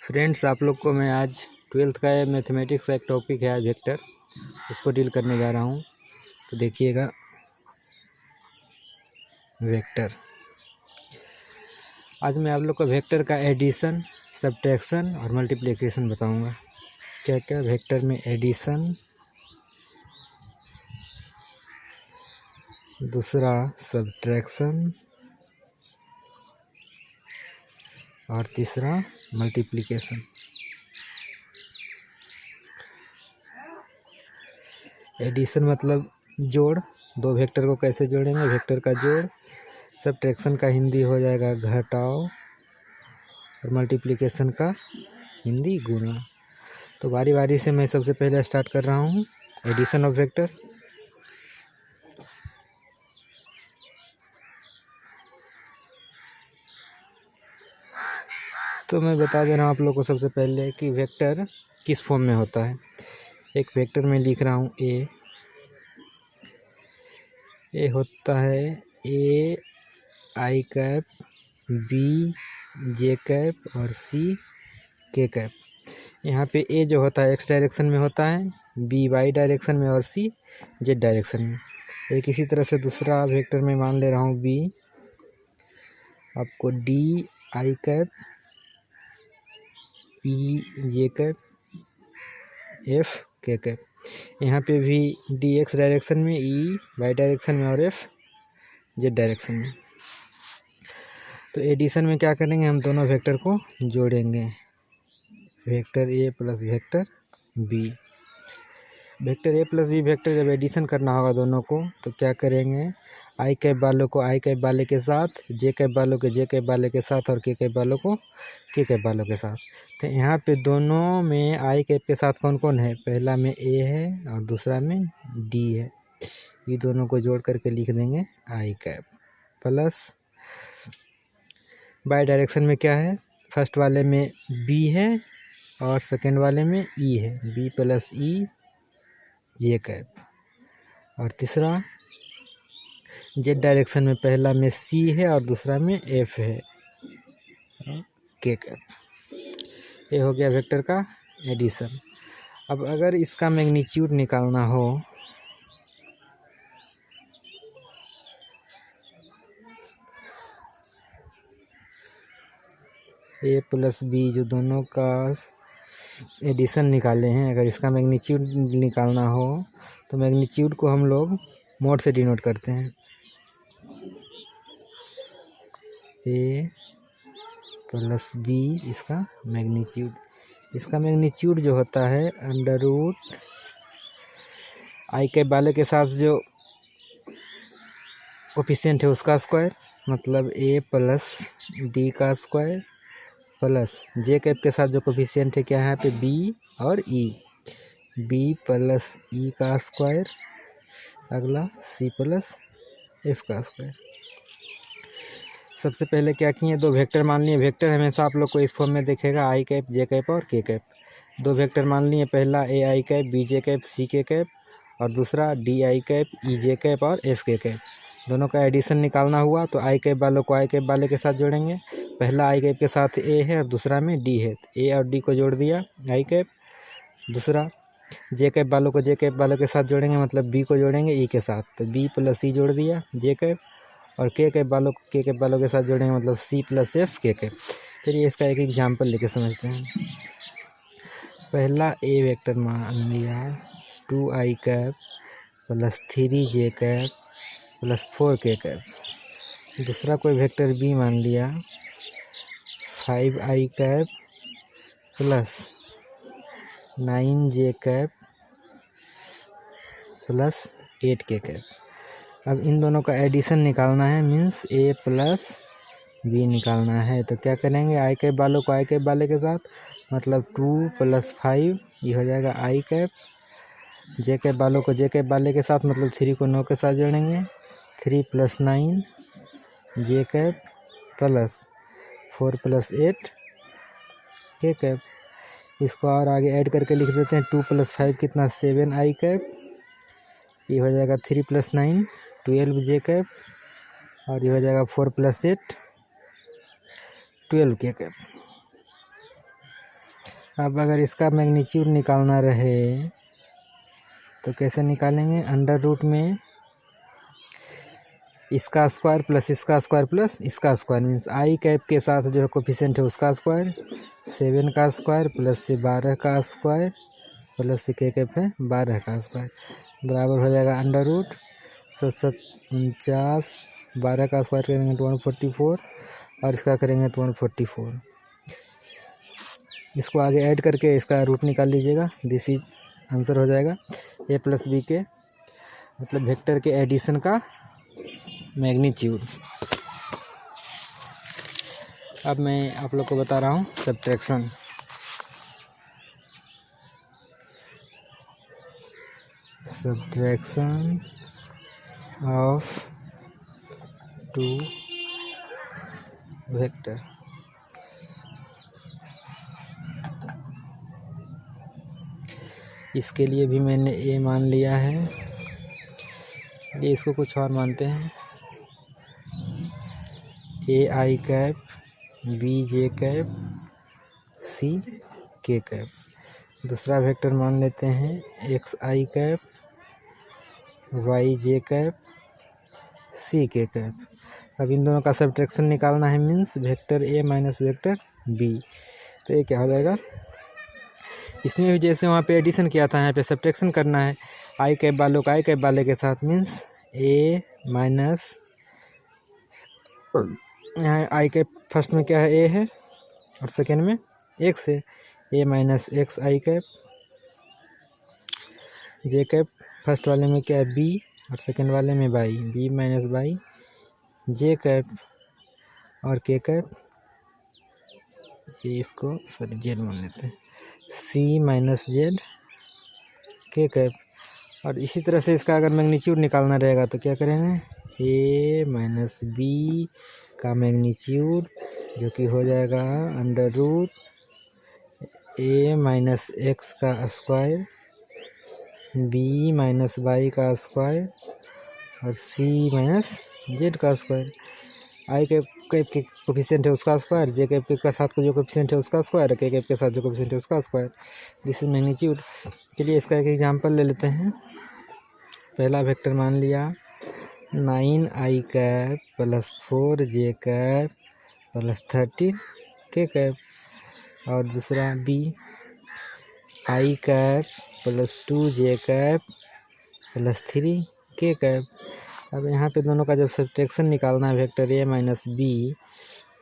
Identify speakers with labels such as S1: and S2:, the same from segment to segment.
S1: Friends, आप लोग को मैं आज 12th का मैथमेटिक्स का एक टॉपिक है आज वेक्टर, उसको डील करने जा रहा हूँ। तो देखिएगा, वेक्टर। आज मैं आप लोग को वेक्टर का एडिशन, सब्ट्रैक्शन और मल्टीप्लिकेशन बताऊँगा। क्या क्या वेक्टर में एडिशन, दूसरा सब्ट्रैक्शन और तीसरा मल्टीप्लिकेशन। एडिशन मतलब जोड़, दो वेक्टर को कैसे जोड़ेंगे, वेक्टर का जोड़। सब्ट्रैक्शन का हिंदी हो जाएगा घटाव और मल्टीप्लिकेशन का हिंदी गुणा। तो बारी बारी से मैं सबसे पहले स्टार्ट कर रहा हूँ एडिशन ऑफ वेक्टर। तो मैं बता दे रहा हूँ आप लोग को सबसे पहले कि वेक्टर किस फॉर्म में होता है। एक वेक्टर में लिख रहा हूँ ए होता है ए I cap, B J cap और सी के कैप। यहाँ पे ए जो होता है एक्स डायरेक्शन में होता है, बी वाई डायरेक्शन में और सी जेड डायरेक्शन में। एक इसी तरह से दूसरा वेक्टर में मान ले रहा हूँ बी, आपको D I cap, E J cap, F K cap. यहाँ पे भी डी एक्स डायरेक्शन में, ई वाई डायरेक्शन में और एफ जेड डायरेक्शन में। तो एडिशन में क्या करेंगे, हम दोनों वेक्टर को जोड़ेंगे, vector a plus vector b. Vector a plus b vector जब एडिशन करना होगा दोनों को, तो क्या करेंगे, आई कैप वालों को आई कैप वाले के साथ, जे कैप वालों के जे कैप वाले के साथ और के कैप वालों को के कैप वालों के साथ। तो यहाँ पे दोनों में आई कैप के साथ कौन कौन है, पहला में ए है और दूसरा में डी है। ये दोनों को जोड़ करके लिख देंगे आई कैप प्लस बाई डायरेक्शन में क्या है, फर्स्ट वाले में बी है और सेकेंड वाले में ई है, बी प्लस ई जे कैप। और तीसरा जेड डायरेक्शन में पहला में सी है और दूसरा में एफ है, के कैप। ये हो गया वेक्टर का एडिशन। अब अगर इसका मैग्नीट्यूड निकालना हो, ए प्लस बी जो दोनों का एडिशन निकाले हैं, अगर इसका मैग्नीट्यूड निकालना हो तो मैग्नीट्यूड को हम लोग मोड से डिनोट करते हैं। ए प्लस बी इसका मैग्नीट्यूड जो होता है अंडर रूट आई कैप वाले के साथ जो कोफिशिएंट है उसका स्क्वायर, मतलब ए प्लस डी का स्क्वायर, प्लस जे कैप के साथ जो कोफिशिएंट है क्या है यहाँ पे बी और ई, बी प्लस ई का स्क्वायर, अगला सी प्लस एफ का स्क्वायर। सबसे पहले क्या किए, दो वेक्टर मान लिए। वेक्टर हमेशा आप लोग को इस फॉर्म में देखेगा आई कैप, जे कैप और के कैप। दो वेक्टर मान लिए, पहला ए I cap, B J cap, C K cap और दूसरा D I cap, E J cap और एफ के कैप। दोनों का एडिशन निकालना हुआ तो आई कैप वालों को आई कैप वाले के साथ जोड़ेंगे। पहला आई कैप के साथ ए है और दूसरा में डी है, ए और डी को जोड़ दिया आई कैप। दूसरा जे कैप वालों को जे कैप वालों के साथ जोड़ेंगे, मतलब बी को जोड़ेंगे ई के साथ, तो बी प्लस ई जोड़ दिया जे कैप। और के कैप वालों को के कैप वालों के साथ जोड़ेंगे, मतलब C plus F K cap. चलिए इसका एक एग्जाम्पल लेके समझते हैं। पहला ए वेक्टर मान लिया 2 आई कैप प्लस 3 जे कैप प्लस 4 के कैप। दूसरा कोई वेक्टर बी मान लिया 5 आई कैप प्लस 9 जे कैप प्लस 8 के कैप। अब इन दोनों का एडिशन निकालना है, मीन्स ए प्लस बी निकालना है। तो क्या करेंगे, आई कैप वालों को आई कैप वाले के साथ, मतलब 2 प्लस 5 ये हो जाएगा आई कैप। जे कैप वालों को जे कैप वाले के साथ, मतलब 3 को 9 के साथ जोड़ेंगे, 3 प्लस 9 जे कैप प्लस 4 प्लस 8 के कैप। इसको और आगे ऐड करके लिख देते हैं, 2 प्लस 5 कितना, 7 आई कैप। ये हो जाएगा 3 प्लस 9 12 जे कैप और ये हो जाएगा 4 प्लस 8 12 के कैप। अब अगर इसका मैग्नीट्यूड निकालना रहे तो कैसे निकालेंगे? अंडर रूट में इसका स्क्वायर प्लस इसका स्क्वायर प्लस इसका स्क्वायर, मीन्स आई कैप के साथ जो कोफिशिएंट है उसका स्क्वायर, 7 का स्क्वायर प्लस से 12 का स्क्वायर प्लस से के कैप है 12 का स्क्वायर, बराबर हो जाएगा अंडर रूट 49, 12 का स्क्वायर करेंगे तो 144 और इसका करेंगे तो 144। इसको आगे ऐड करके इसका रूट निकाल लीजिएगा, दिस इज आंसर हो जाएगा ए प्लस बी के, मतलब वेक्टर के एडिशन का मैग्नीट्यूड। अब मैं आप लोग को बता रहा हूँ subtraction. Subtraction of two vector. इसके लिए भी मैंने ए मान लिया है, चलिए इसको कुछ और मानते हैं, A I cap B J cap C K cap. दूसरा वेक्टर मान लेते हैं एक्स आई cap Y J cap C K cap. अब इन दोनों का सब्ट्रैक्शन निकालना है, means vector A minus vector B. तो ये क्या हो जाएगा? इसमें भी जैसे वहाँ पे एडिशन किया था यहाँ पे सब्ट्रैक्शन करना है, आई कैप वालों का आई कैप वाले के साथ, मीन्स ए माइनस, यहाँ आई कैप फर्स्ट में क्या है ए है और सेकेंड में एक्स है, a minus x I cap, j cap first वाले में क्या है बी और सेकेंड वाले में by, b minus by j cap, और के कैप ये इसको सॉरी जेड मान लेते हैं, सी माइनस जेड के कैप। और इसी तरह से इसका अगर मैग्नीट्यूड निकालना रहेगा तो क्या करेंगे, ए माइनस बी का मैग्नीट्यूड जो कि हो जाएगा अंडर रूट ए माइनस एक्स का स्क्वायर बी माइनस वाई का स्क्वायर और सी माइनस जेड का स्क्वायर। आई कैप के कोफिशिएंट है उसका स्क्वायर, जे कैप के साथ को जो कोफिशिएंट है उसका स्क्वायर, के कैप के साथ जो कोफिशिएंट है उसका स्क्वायर, दिस इज मैग्नीट्यूड। चलिए इसका एक एग्जांपल ले लेते हैं। पहला वेक्टर मान लिया 9 i cap plus 4 j cap plus 13 k cap, और दूसरा b i cap plus 2 j cap plus 3 k cap. अब यहाँ पे दोनों का जब सब्ट्रैक्शन निकालना है वेक्टर ए माइनस बी,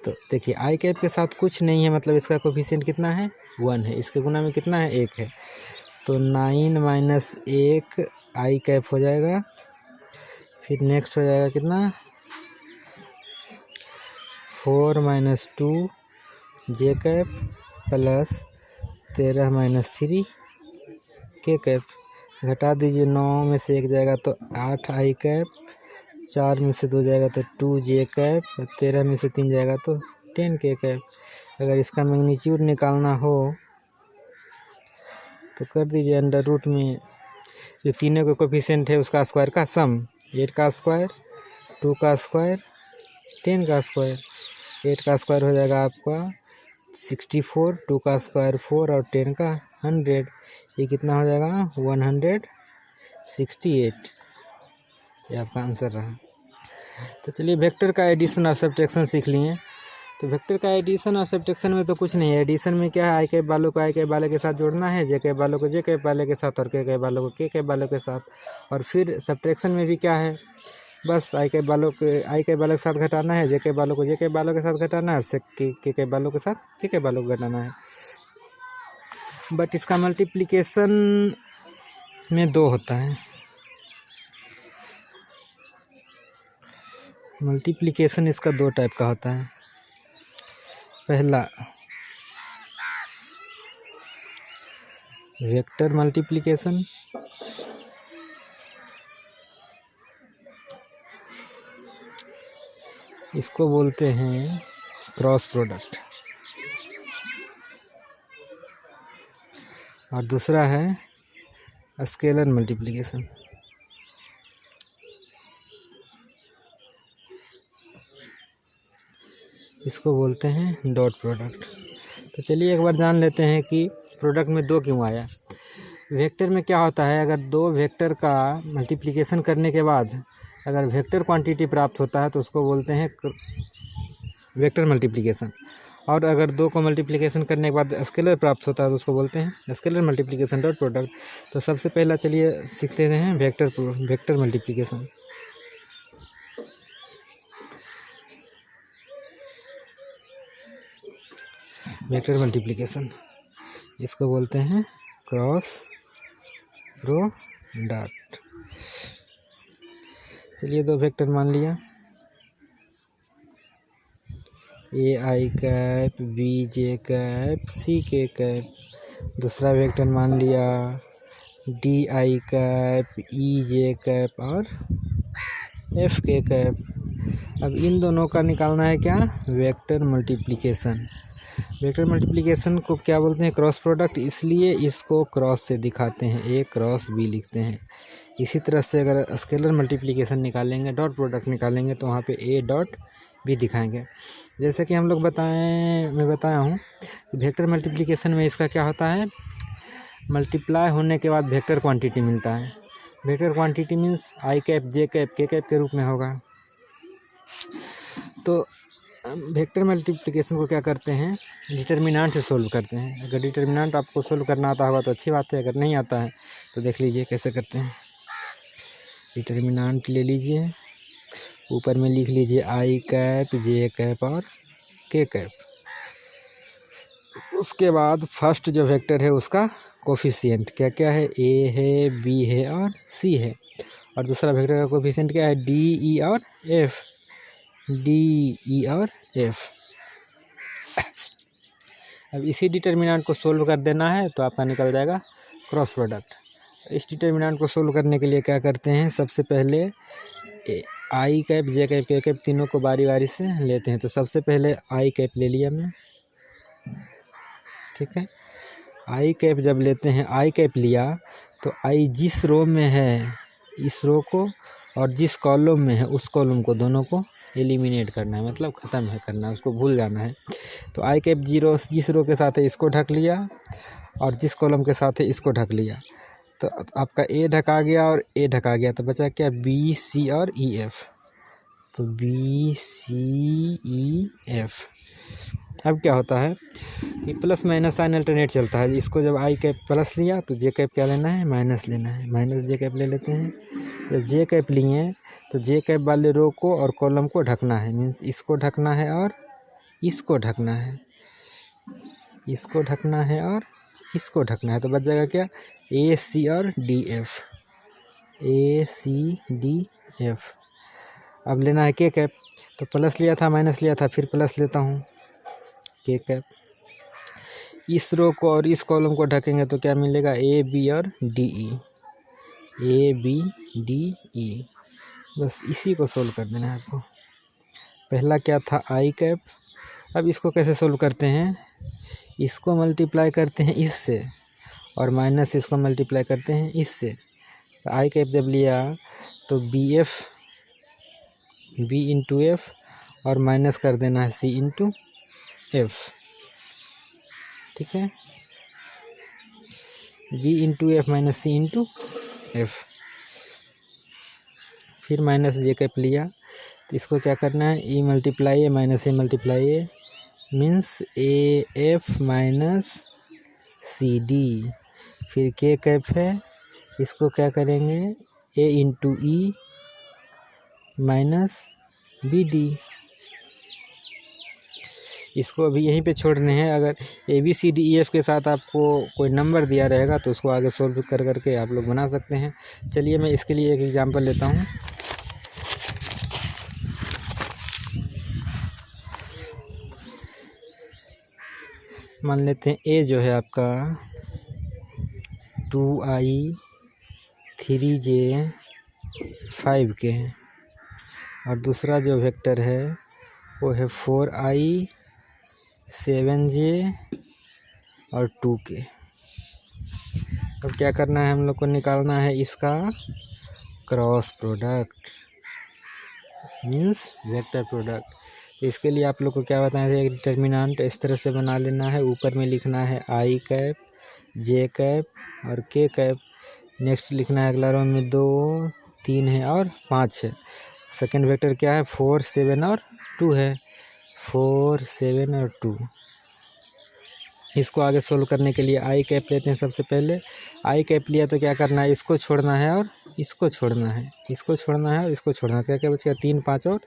S1: तो देखिए आई कैप के साथ कुछ नहीं है, मतलब इसका कोफिशिएंट कितना है 1 है, इसके गुना में कितना है 1 है, तो 9 माइनस 1 आई कैप हो जाएगा। फिर नेक्स्ट हो जाएगा कितना 4 minus 2 j cap plus 13 minus 3 k cap. घटा दीजिए, 9 में से 1 जाएगा तो 8 आई कैप, 4 में से 2 जाएगा तो 2 जे कैप, 13 में से 3 जाएगा तो 10 के कैप। अगर इसका मैग्नीट्यूड निकालना हो तो कर दीजिए अंडर रूट में जो तीनों के कोफिशिएंट है उसका स्क्वायर का सम, 8 का स्क्वायर 2 का स्क्वायर 10 का स्क्वायर। 8 का स्क्वायर हो जाएगा आपका 64, 2 का स्क्वायर 4 और 10 का 100, ये कितना हो जाएगा 168। ये आपका आंसर रहा। तो चलिए वेक्टर का एडिशन और सब्ट्रैक्शन सीख लिए। तो वेक्टर का एडिशन और सब्ट्रैक्शन में तो कुछ नहीं है, एडिशन में क्या है आई कैप वालों को आई कैप वाले के साथ जोड़ना है, जे कैप वालों को जे कैप वाले के साथ और के कैप वालों को के कैप वालों के साथ। और फिर सब्ट्रैक्शन में भी क्या है, बस आई कैप वालों के आई कैप वालों के साथ घटाना है, जे कैप वालों को जे कैप वालों के साथ घटाना है, और के कैप वालों के साथ के कैप वालों को घटाना है। बट इसका मल्टीप्लिकेशन में 2 होता है। मल्टीप्लिकेशन इसका 2 टाइप का होता है। पहला वेक्टर मल्टीप्लिकेशन, इसको बोलते हैं क्रॉस प्रोडक्ट, और दूसरा है स्केलर मल्टीप्लिकेशन। इसको बोलते हैं डॉट प्रोडक्ट। तो चलिए एक बार जान लेते हैं कि प्रोडक्ट में 2 क्यों आया। वेक्टर में क्या होता है, अगर 2 वेक्टर का मल्टीप्लिकेशन करने के बाद अगर वेक्टर क्वांटिटी प्राप्त होता है तो उसको बोलते हैं वेक्टर मल्टीप्लिकेशन, और अगर 2 को मल्टीप्लिकेशन करने के बाद स्केलर प्राप्त होता है तो उसको बोलते हैं स्केलर मल्टीप्लिकेशन डॉट प्रोडक्ट। तो सबसे पहला चलिए सीखते हैं वेक्टर मल्टीप्लिकेशन। वेक्टर मल्टीप्लिकेशन इसको बोलते हैं क्रॉस प्रोडक्ट। चलिए 2 वेक्टर मान लिया, A I cap B J cap C K cap. दूसरा वेक्टर मान लिया D I cap E J cap और एफ के कैप। अब इन दोनों का निकालना है क्या, वेक्टर मल्टीप्लिकेशन। वेक्टर मल्टीप्लिकेशन को क्या बोलते हैं, क्रॉस प्रोडक्ट, इसलिए इसको क्रॉस से दिखाते हैं, ए क्रॉस बी लिखते हैं। इसी तरह से अगर स्केलर मल्टीप्लिकेशन निकालेंगे, डॉट प्रोडक्ट निकालेंगे, तो वहाँ पे ए डॉट बी दिखाएंगे। जैसे कि हम लोग मैं बताया हूँ कि वेक्टर मल्टीप्लिकेशन में इसका क्या होता है, मल्टीप्लाई होने के बाद वेक्टर क्वांटिटी मिलता है। Vector quantity means I cap j cap के कैप के रूप में होगा। तो वेक्टर मल्टीप्लिकेशन को क्या करते हैं, डिटर्मिनेंट से सोल्व करते हैं। अगर डिटर्मिनेंट आपको सोल्व करना आता होगा तो अच्छी बात है, अगर नहीं आता है तो देख लीजिए कैसे करते हैं। डिटर्मिनेंट ले लीजिए, ऊपर में लिख लीजिए आई कैप जे कैप और के कैप। उसके बाद फर्स्ट जो वेक्टर है उसका कोफिशिएंट क्या क्या है, ए है बी है और सी है। और दूसरा वेक्टर का कोफिशिएंट क्या है, डी ई और एफ, डी ई और एफ। अब इसी डिटर्मिनेंट को सोल्व कर देना है तो आपका निकल जाएगा क्रॉस प्रोडक्ट। इस डिटर्मिनेंट को सोल्व करने के लिए क्या करते हैं, सबसे पहले आई कैप जे कैप के कैप तीनों को बारी बारी से लेते हैं। तो सबसे पहले आई कैप ले लिया मैं, ठीक है। आई कैप जब लेते हैं, आई कैप लिया तो आई जिस रो में है इस रो को और जिस कॉलम में है उस कॉलम को, दोनों को एलिमिनेट करना है, मतलब ख़त्म है करना है, उसको भूल जाना है। तो आई कैप जिस रो के साथ है इसको ढक लिया और जिस कॉलम के साथ है इसको ढक लिया। तो आपका ए ढका गया और ए ढका गया, तो बचा क्या, बी सी और ई एफ। तो बी सी ई एफ। अब क्या होता है कि प्लस माइनस साइन अल्टरनेट चलता है। इसको जब आई कैप प्लस लिया तो जे कैप क्या लेना है, माइनस लेना है, माइनस जे कैप ले लेते हैं। जब जे कैप लिए तो जे कैप वाले रो को और कॉलम को ढकना है, मीन्स इसको ढकना है और इसको ढकना है, इसको ढकना है और इसको ढकना है। तो बच जाएगा क्या, ए सी और डी एफ, ए सी डी एफ। अब लेना है के कैप, तो प्लस लिया था माइनस लिया था, फिर प्लस लेता हूँ, के कैप। इस रो को और इस कॉलम को ढकेंगे तो क्या मिलेगा, ए बी और d e, a b d e. बस इसी को सोल्व कर देना है आपको। पहला क्या था, आई कैप। अब इसको कैसे सोल्व करते हैं, इसको मल्टीप्लाई करते हैं इससे और माइनस इसको मल्टीप्लाई करते हैं इससे। तो आई कैप जब लिया तो B F, B into F और माइनस कर देना है सी इंटू एफ, ठीक है। B into F minus C into F. फिर माइनस जे कैप लिया तो इसको क्या करना है, E multiply A minus A multiply A, means A F minus C D. फिर के कैप है, इसको क्या करेंगे, A into E minus B D. इसको अभी यहीं पे छोड़ने हैं। अगर A B c d e f के साथ आपको कोई नंबर दिया रहेगा तो उसको आगे सोल्व कर करके आप लोग बना सकते हैं। चलिए मैं इसके लिए एक एग्जांपल लेता हूँ। मान लेते हैं ए जो है आपका 2i 3j 5k है और दूसरा जो वेक्टर है वो है 4i 7j और 2k। अब क्या करना है, हम लोग को निकालना है इसका cross product, means vector product. तो इसके लिए आप लोग को क्या बताएं थे, एक डिटर्मिनेंट इस तरह से बना लेना है, ऊपर में लिखना है आई कैप जे कैप और के कैप। नेक्स्ट लिखना है अगला रो में 2 3 है और 5 है। सेकेंड वेक्टर क्या है 4 7 और 2 है, 4 7 और 2। इसको आगे सोल्व करने के लिए आई कैप लेते हैं। सबसे पहले आई कैप लिया तो क्या करना है, इसको छोड़ना है और इसको छोड़ना है, इसको छोड़ना है और इसको छोड़ना है। क्या क्या बचेगा 3 5 और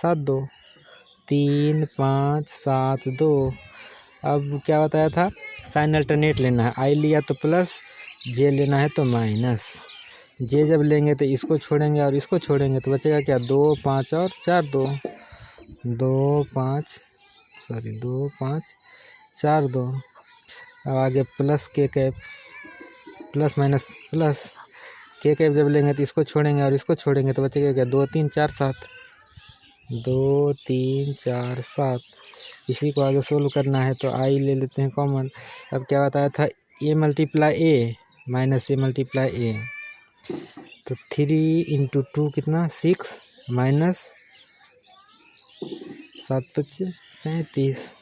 S1: 7 2, 3 5 7 2। अब क्या बताया था, साइन अल्टरनेट लेना है। आई लिया तो प्लस, जे लेना है तो माइनस। जे जब लेंगे तो इसको छोड़ेंगे और इसको छोड़ेंगे तो बचेगा क्या 2 5 और 4 2, 2 5 4 2। अब आगे प्लस के कैप, प्लस माइनस प्लस। के कैप जब लेंगे तो इसको छोड़ेंगे और इसको छोड़ेंगे तो बचेगा क्या 2 3 4 7, 2 3 4 7। इसी को आगे सोल्व करना है तो आई ले लेते हैं कॉमन। अब क्या बताया था, ए multiply A minus A multiply ए, तो 3 इंटू 2 कितना 6 माइनस 7 5 35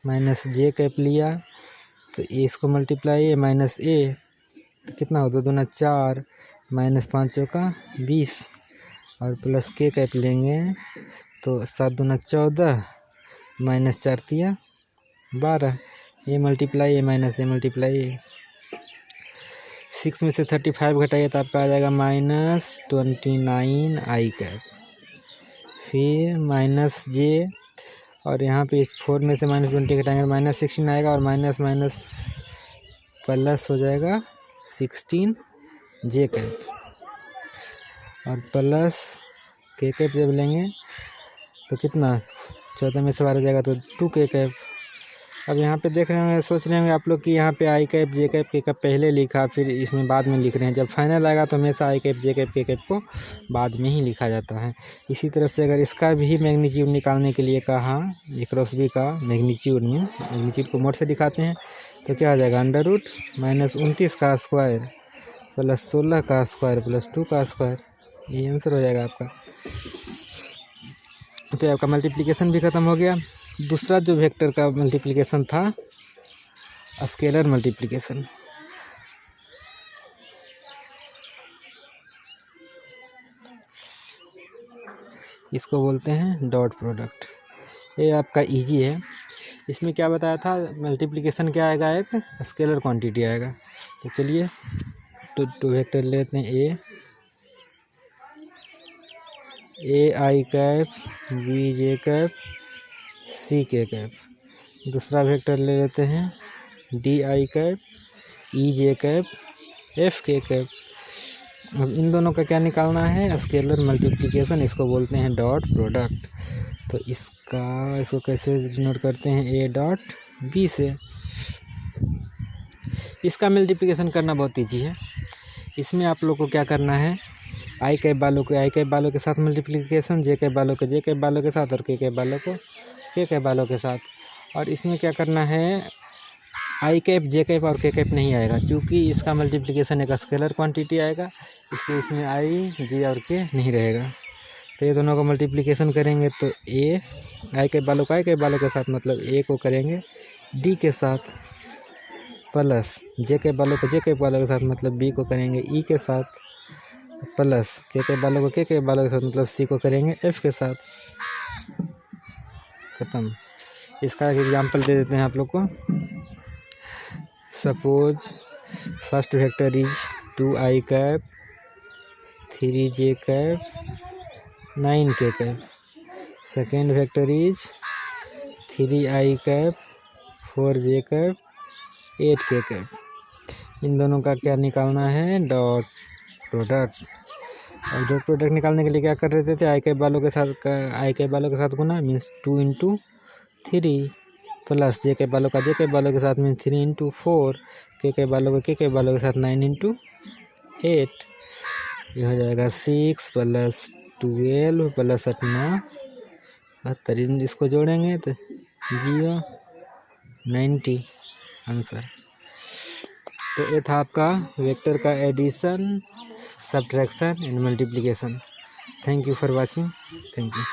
S1: माइनस जे कैप लिया तो ए इसको मल्टीप्लाई ए माइनस ए तो कितना होता 2 2 4 माइनस 5 चौका 20 और प्लस के कैप लेंगे तो 7 2 14 minus 4 3 12। A multiply A minus A multiply ए। 6 में से 35 घटाइए तो आपका आ जाएगा -29 आई कैप। फिर माइनस जे और यहाँ पे इस 4 में से -20 घटाएंगे -16 आएगा और माइनस माइनस प्लस हो जाएगा 16 जे कैप और प्लस के कैप जब लेंगे तो कितना 14 में से 12 जाएगा तो 2 के कैप। अब यहाँ पे देख रहे होंगे, सोच रहे होंगे आप लोग कि यहाँ पे आई कैप जे कैप के कैप पहले लिखा फिर इसमें बाद में लिख रहे हैं। जब फाइनल आएगा तो हमेशा आई कैप जे कैप के कैप को बाद में ही लिखा जाता है। इसी तरह से अगर इसका भी मैग्नीट्यूड निकालने के लिए कहा, ये क्रॉस बी का मैग्नीट्यूड को मोड से दिखाते हैं तो क्या आ जाएगा √-29 का स्क्वायर प्लस 16 का स्क्वायर प्लस 2 का स्क्वायर। ये आंसर हो जाएगा आपका। तो आपका मल्टीप्लिकेशन भी ख़त्म हो गया। दूसरा जो वेक्टर का मल्टीप्लिकेशन था स्केलर मल्टीप्लिकेशन। इसको बोलते हैं डॉट प्रोडक्ट। ये आपका इजी है। इसमें क्या बताया था, मल्टीप्लिकेशन क्या आएगा, एक स्केलर क्वांटिटी आएगा। तो चलिए तो वेक्टर लेते हैं A I cap B J cap C K cap. दूसरा वेक्टर ले लेते हैं D I cap E J cap F K cap. अब इन दोनों का क्या निकालना है, स्केलर मल्टीप्लिकेशन। इसको बोलते हैं डॉट प्रोडक्ट। तो इसको कैसे डिनोट करते हैं, ए डॉट बी से। इसका मल्टीप्लिकेशन करना बहुत ईजी है। इसमें आप लोग को क्या करना है, आई कैप वालों के साथ मल्टीप्लिकेशन, जे कैप वालों के साथ और के कैप वालों को के कैप वालों के साथ। और इसमें क्या करना है, आई कैप जे कैप और के कैप नहीं आएगा क्योंकि इसका मल्टीप्लिकेशन एक स्केलर क्वांटिटी आएगा, इसलिए इसमें आई जे और के नहीं रहेगा। तो ये दोनों का मल्टीप्लिकेशन करेंगे तो ए आई कैप वालों के साथ मतलब ए को करेंगे डी के साथ, प्लस जे कैप वालों को जे कैप वालों के साथ मतलब बी को करेंगे ई के साथ, प्लस के कैप वालों को के कैप वालों के साथ मतलब सी को करेंगे एफ के साथ। ख़त्म। इसका एक एग्जांपल दे देते हैं आप लोग को। Suppose first vector is 2 I cap 3 J cap 9 के cap. Second vector is 3 I cap 4 j cap 8 के कैप। इन दोनों का क्या निकालना है, डॉट प्रोडक्ट। और डॉट प्रोडक्ट निकालने के लिए क्या कर रहे थे, आई कैप वालों के साथ गुना मीन्स 2 इंटू 3 प्लस जे कैप वालों के साथ मीन्स 3 इंटू 4, के कैप वालों के साथ 9 इंटू 8। ये हो जाएगा 6 प्लस 12 प्लस 8 9 72। इसको जोड़ेंगे तो 0 90 आंसर। तो ये था आपका वेक्टर का addition, subtraction and multiplication. Thank you for watching. Thank you.